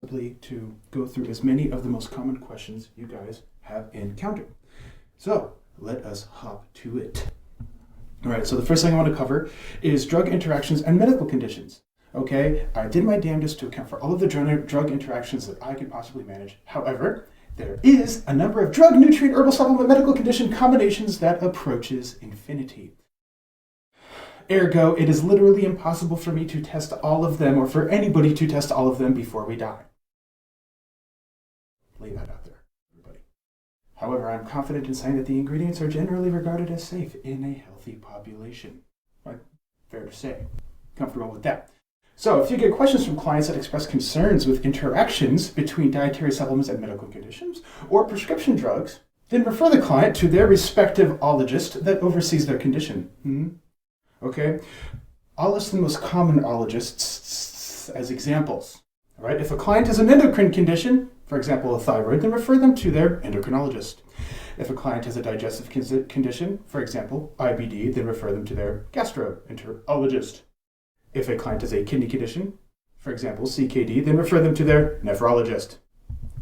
to go through as many of the most common questions you guys have encountered. So let us hop to it. All right, so the first thing I want to cover is drug interactions and medical conditions. Okay, I did my damnedest to account for all of the drug interactions that I could possibly manage. However, there is a number of drug, nutrient, herbal supplement, medical condition combinations that approaches infinity. Ergo, it is literally impossible for me to test all of them, or for anybody to test all of them before we die. Lay that out there, everybody. However, I'm confident in saying that the ingredients are generally regarded as safe in a healthy population. Right? Fair to say. Comfortable with that. So, if you get questions from clients that express concerns with interactions between dietary supplements and medical conditions, or prescription drugs, then refer the client to their respective ologist that oversees their condition. Okay? I'll list the most common ologists as examples. All right? If a client has an endocrine condition, for example, a thyroid, then refer them to their endocrinologist. If a client has a digestive condition, for example, IBD, then refer them to their gastroenterologist. If a client has a kidney condition, for example, CKD, then refer them to their nephrologist.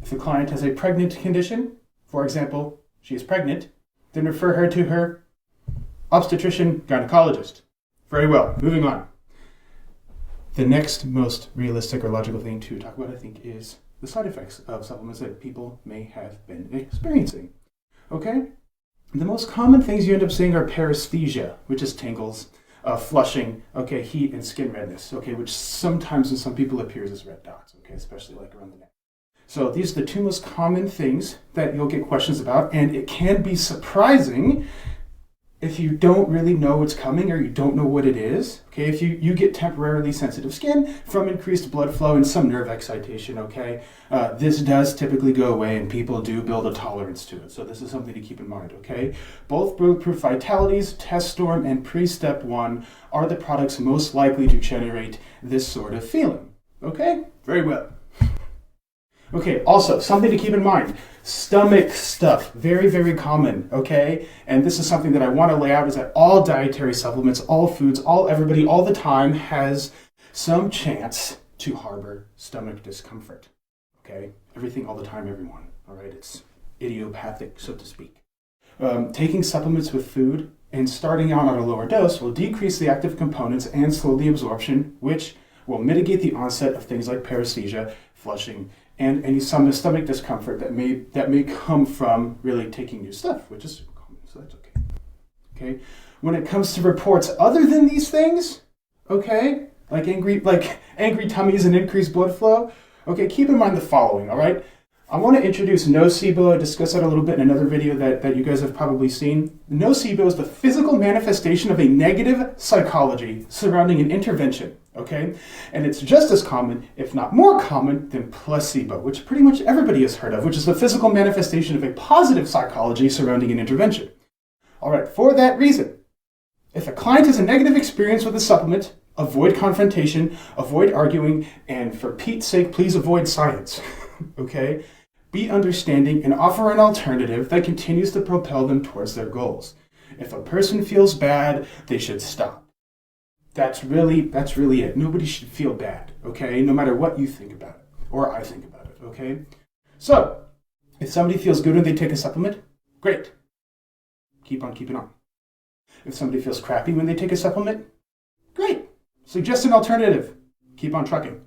If a client has a pregnant condition, for example, she is pregnant, then refer her to her obstetrician gynecologist. Very well, moving on. The next most realistic or logical thing to talk about, I think, is the side effects of supplements that people may have been experiencing. Okay? The most common things you end up seeing are paresthesia, which is tingles, flushing, okay, heat, and skin redness, okay, which sometimes in some people appears as red dots, okay, especially like around the neck. So these are the two most common things that you'll get questions about, and it can be surprising if you don't really know what's coming or you don't know what it is. Okay, if you get temporarily sensitive skin from increased blood flow and some nerve excitation, okay, this does typically go away and people do build a tolerance to it. So this is something to keep in mind, okay? Both Bulletproof Vitalities, Test Storm, and Pre-Step 1 are the products most likely to generate this sort of feeling. Okay, very well. Okay, also, something to keep in mind, stomach stuff, very, very common, okay? And this is something that I want to lay out, is that all dietary supplements, all foods, everybody, all the time has some chance to harbor stomach discomfort, okay? Everything all the time, everyone, all right? It's idiopathic, so to speak. Taking supplements with food and starting out on a lower dose will decrease the active components and slow the absorption, which will mitigate the onset of things like paresthesia, flushing, and any stomach discomfort that may come from really taking new stuff, which is super common, so that's okay. Okay. When it comes to reports other than these things, okay, like angry tummies and increased blood flow, okay, keep in mind the following, all right? I want to introduce nocebo. I discussed that a little bit in another video that you guys have probably seen. Nocebo is the physical manifestation of a negative psychology surrounding an intervention, okay? And it's just as common, if not more common, than placebo, which pretty much everybody has heard of, which is the physical manifestation of a positive psychology surrounding an intervention. All right, for that reason, if a client has a negative experience with a supplement, avoid confrontation, avoid arguing, and for Pete's sake, please avoid science, okay? Be understanding and offer an alternative that continues to propel them towards their goals. If a person feels bad, they should stop. That's really it. Nobody should feel bad, okay? No matter what you think about it, or I think about it, okay? So, if somebody feels good when they take a supplement, great. Keep on keeping on. If somebody feels crappy when they take a supplement, great. Suggest an alternative. Keep on trucking.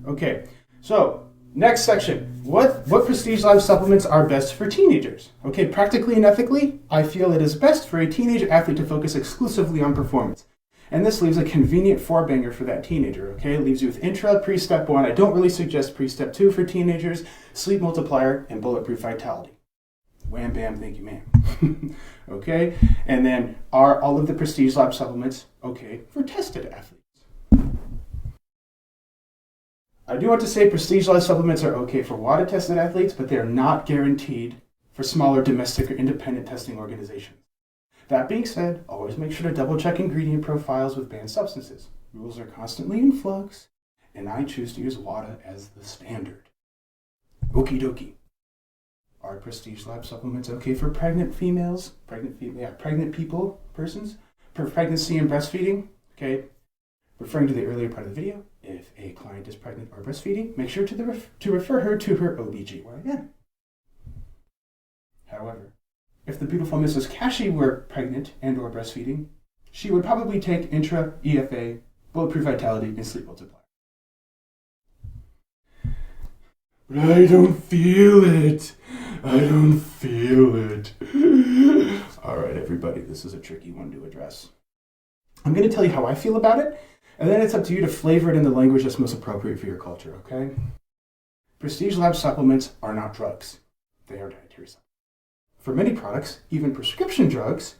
Okay, so next section. What Prestige Life supplements are best for teenagers? Okay, practically and ethically, I feel it is best for a teenage athlete to focus exclusively on performance. And this leaves a convenient four-banger for that teenager, okay? It leaves you with Intra, Pre-Step 1. I don't really suggest Pre-Step 2 for teenagers, Sleep Multiplier, and Bulletproof Vitality. Wham, bam, thank you, ma'am. Okay? And then, are all of the Prestige Lab supplements okay for tested athletes? I do want to say Prestige Life supplements are okay for WADA-tested athletes, but they are not guaranteed for smaller domestic or independent testing organizations. That being said, always make sure to double-check ingredient profiles with banned substances. Rules are constantly in flux, and I choose to use WADA as the standard. Okie dokie. Are Prestige Lab supplements okay for pregnant females? Pregnant people, persons? For pregnancy and breastfeeding? Okay. Referring to the earlier part of the video, If a client is pregnant or breastfeeding, make sure to refer her to her OBGYN. However, if the beautiful Mrs. Cashy were pregnant and or breastfeeding, she would probably take Intra-EFA, Bulletproof Vitality, and Sleep Multiplier. But I don't feel it. I don't feel it. All right, everybody, this is a tricky one to address. I'm going to tell you how I feel about it, and then it's up to you to flavor it in the language that's most appropriate for your culture, okay? Prestige Lab supplements are not drugs. They are dietary supplements. For many products, even prescription drugs,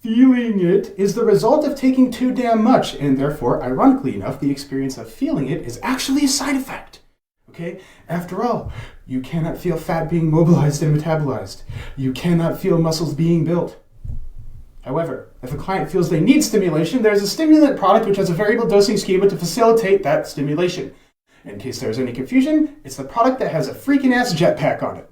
feeling it is the result of taking too damn much, and therefore, ironically enough, the experience of feeling it is actually a side effect. Okay? After all, you cannot feel fat being mobilized and metabolized. You cannot feel muscles being built. However, if a client feels they need stimulation, there's a stimulant product which has a variable dosing schema to facilitate that stimulation. In case there's any confusion, it's the product that has a freaking ass jetpack on it.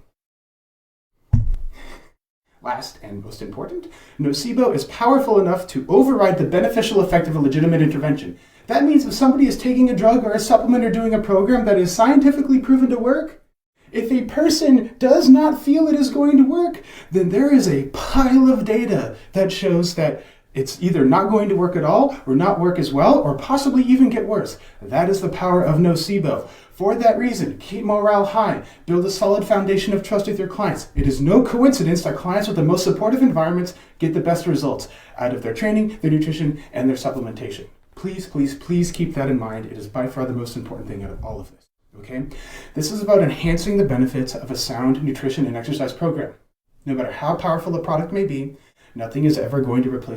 Last and most important, nocebo is powerful enough to override the beneficial effect of a legitimate intervention. That means if somebody is taking a drug or a supplement or doing a program that is scientifically proven to work, if a person does not feel it is going to work, then there is a pile of data that shows that it's either not going to work at all, or not work as well, or possibly even get worse. That is the power of nocebo. For that reason, keep morale high. Build a solid foundation of trust with your clients. It is no coincidence that clients with the most supportive environments get the best results out of their training, their nutrition, and their supplementation. Please, please, please keep that in mind. It is by far the most important thing out of all of this. Okay? This is about enhancing the benefits of a sound nutrition and exercise program. No matter how powerful the product may be, nothing is ever going to replace